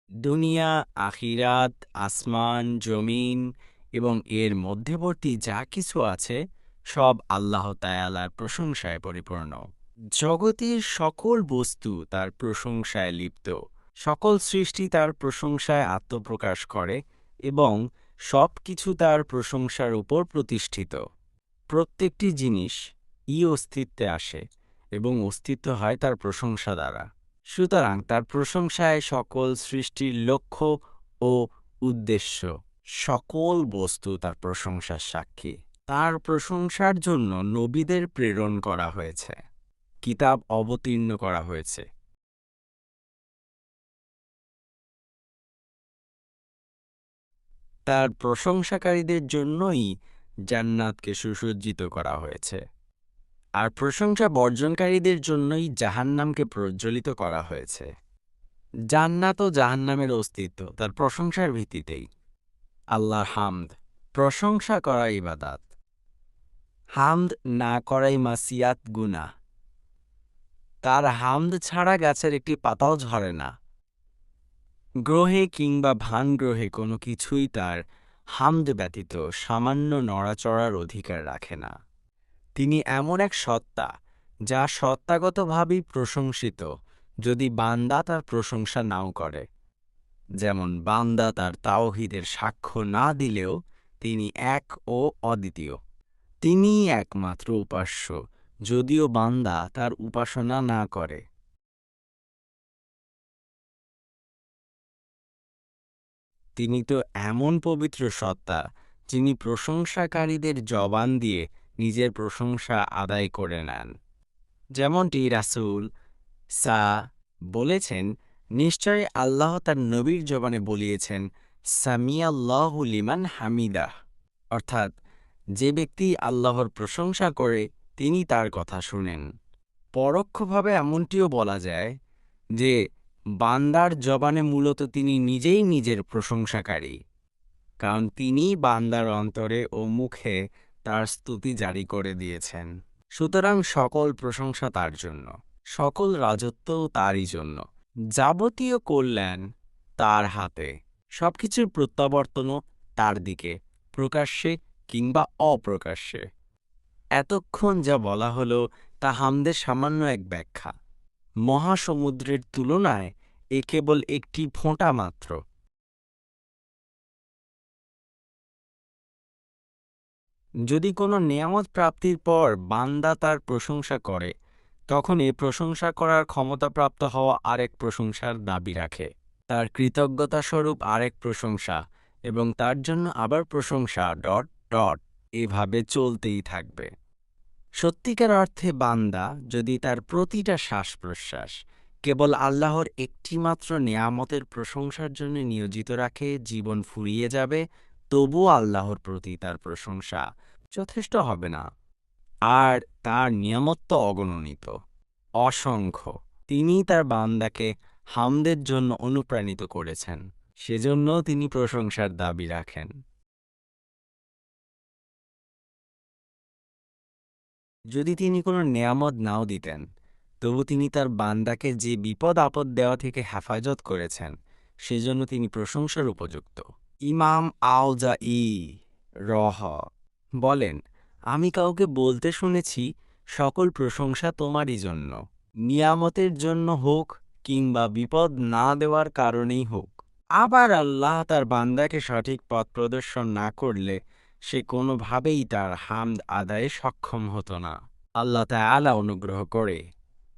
দুনিয়া, আখিরাত, আসমান, জমিন এবং এর মধ্যবর্তী যা কিছু আছে সব আল্লাহ তাআলার প্রশংসায় পরিপূর্ণ। জগতের সকল বস্তু তার প্রশংসায় লিপ্ত। সকল সৃষ্টি তার প্রশংসায় আত্মপ্রকাশ করে এবং সব কিছু তার প্রশংসার উপর প্রতিষ্ঠিত। প্রত্যেকটি জিনিস অস্তিত্বে আসে এবং অস্তিত্ব হয় তার প্রশংসা দ্বারা। সুতরাং তার প্রশংসায় সকল সৃষ্টির লক্ষ্য ও উদ্দেশ্য। সকল বস্তু তার প্রশংসার সাক্ষী। তার প্রশংসার জন্য নবীদের প্রেরণ করা হয়েছে, কিতাব অবতীর্ণ করা হয়েছে। তার প্রশংসাকারীদের জন্যই জান্নাতকে সুসজ্জিত করা হয়েছে, আর প্রশংসা বর্জনকারীদের জন্যই জাহান্নামকে প্রজ্বলিত করা হয়েছে। জান্নাত ও জাহান্নামের অস্তিত্ব তার প্রশংসার ভিত্তিতেই। আল্লাহর হামদ, প্রশংসা করা ইবাদাত। হামদ না করাই মাসিয়াত, গুনাহ। তার হামদ ছাড়া গাছের একটি পাতাও ঝরে না। গ্রহে কিংবা ভান গ্রহে কোনো কিছুই তার হামদ ব্যতীত সামান্য নড়াচড়ার অধিকার রাখে না। তিনি এমন এক সত্তা যা সত্তাগতভাবেই প্রশংসিত, যদি বান্দা তার প্রশংসা নাও করে। যেমন বান্দা তার তাওহীদের সাক্ষ্য না দিলেও তিনি এক ও অদ্বিতীয়। তিনিই একমাত্র উপাস্য, যদিও বান্দা তার উপাসনা না করে। তিনি তো এমন পবিত্র সত্তা, যিনি প্রশংসাকারীদের জবান দিয়ে নিজের প্রশংসা আদায় করে নেন। যেমনটি রাসূল সা বলেছেন, নিশ্চয় আল্লাহ তার নবীর জবানে বলিয়েছেন, সামিয়াল্লাহু লিমান হামিদাহ, অর্থাৎ যে ব্যক্তি আল্লাহর প্রশংসা করে তিনি তার কথা শুনেন। পরোক্ষভাবে এমনটিও বলা যায় যে বান্দার জবানে মূলত তিনি নিজেই নিজের প্রশংসাকারী, কারণ তিনি বান্দার অন্তরে ও মুখে তার স্তুতি জারি করে দিয়েছেন। সুতরাং সকল প্রশংসা তার জন্য, সকল রাজত্বও তারই জন্য, যাবতীয় কল্যাণ তার হাতে, সবকিছুর প্রত্যাবর্তনও তার দিকে, প্রকাশ্যে কিংবা অপ্রকাশ্যে। এতক্ষণ যা বলা হলো তা হামদের সামান্য এক ব্যাখ্যা। মহাসমুদ্রের তুলনায় এ কেবল একটি ফোঁটা মাত্র। যদি কোনো নেয়ামত প্রাপ্তির পর বান্দা তার প্রশংসা করে, তখন এ প্রশংসা করার ক্ষমতাপ্রাপ্ত হওয়া আরেক প্রশংসার দাবি রাখে, তার কৃতজ্ঞতাস্বরূপ আরেক প্রশংসা, এবং তার জন্য আবার প্রশংসা ডট ডট, এভাবে চলতেই থাকবে। সত্যিকার অর্থে বান্দা যদি তার প্রতিটা শ্বাস প্রশ্বাস কেবল আল্লাহর একটিমাত্র নেয়ামতের প্রশংসার জন্য নিয়োজিত রাখে, জীবন ফুরিয়ে যাবে, তবুও আল্লাহর প্রতি তার প্রশংসা যথেষ্ট হবে না। আর তার নিয়ামত তো অগণিত, অসংখ্য। তিনি তার বান্দাকে হামদের জন্য অনুপ্রাণিত করেছেন, সেজন্য তিনি প্রশংসার দাবি রাখেন। যদি তিনি কোনো নেয়ামত নাও দিতেন, তবু তিনি তার বান্দাকে যে বিপদ আপদ দেওয়া থেকে হেফাজত করেছেন, সেজন্য তিনি প্রশংসার উপযুক্ত। ইমাম আওজাঈ রহ বলেন, আমি কাউকে বলতে শুনেছি, সকল প্রশংসা তোমারই জন্য, নিয়ামতের জন্য হোক কিংবা বিপদ না দেওয়ার কারণেই হোক। আবার আল্লাহ তার বান্দাকে সঠিক পথ প্রদর্শন না করলে সে কোনোভাবেই তার হামদ আদায়ে সক্ষম হতো না। আল্লাহ তাআলা অনুগ্রহ করে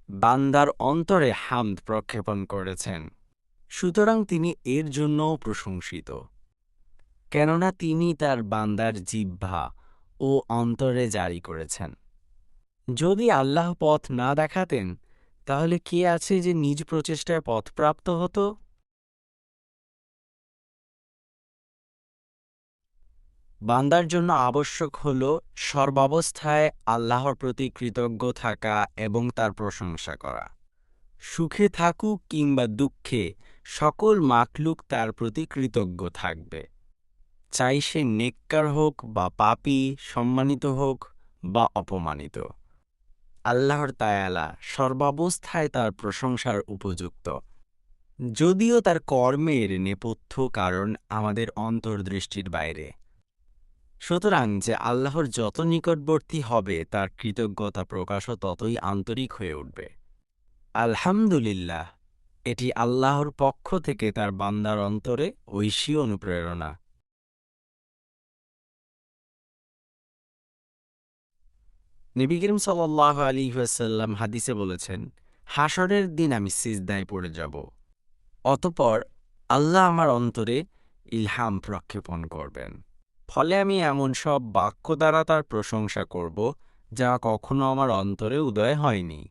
বান্দার অন্তরে হামদ প্রক্ষেপণ করেছেন, সুতরাং তিনি এর জন্যও প্রশংসিত, কেননা তিনি তার বান্দার জিহ্বা ও অন্তরে জারি করেছেন। যদি আল্লাহ পথ না দেখাতেন, তাহলে কে আছে যে নিজ প্রচেষ্টায় পথপ্রাপ্ত হতো? বান্দার জন্য আবশ্যক হল সর্বাবস্থায় আল্লাহর প্রতি কৃতজ্ঞ থাকা এবং তার প্রশংসা করা। সুখে থাকুক কিংবা দুঃখে সকল মাখলুক তার প্রতি কৃতজ্ঞ থাকবে, চাই সে নেককার হোক বা পাপী, সম্মানিত হোক বা অপমানিত। আল্লাহর তাআলা সর্বাবস্থায় তার প্রশংসার উপযুক্ত। যদিও তার কর্মের নেপথ্য কারণ আমাদের অন্তর্দৃষ্টির বাইরে। সুতরাং যে আল্লাহর যত নিকটবর্তী হবে তার কৃতজ্ঞতা প্রকাশও ততই আন্তরিক হয়ে উঠবে। আলহামদুলিল্লাহ, এটি আল্লাহর পক্ষ থেকে তার বান্দার অন্তরে ঐশী অনুপ্রেরণা। নবী করিম সাল্লাল্লাহু আলাইহি ওয়াসাল্লাম হাদিসে বলেছেন, হাসরের দিন আমি সিজদায় পড়ে যাব, অতঃপর আল্লাহ আমার অন্তরে ইলহাম প্রক্ষেপণ করবেন, ফলে আমি এমন সব বাক্য দ্বারা তার প্রশংসা করব যা কখনো আমার অন্তরে উদয় হয়নি।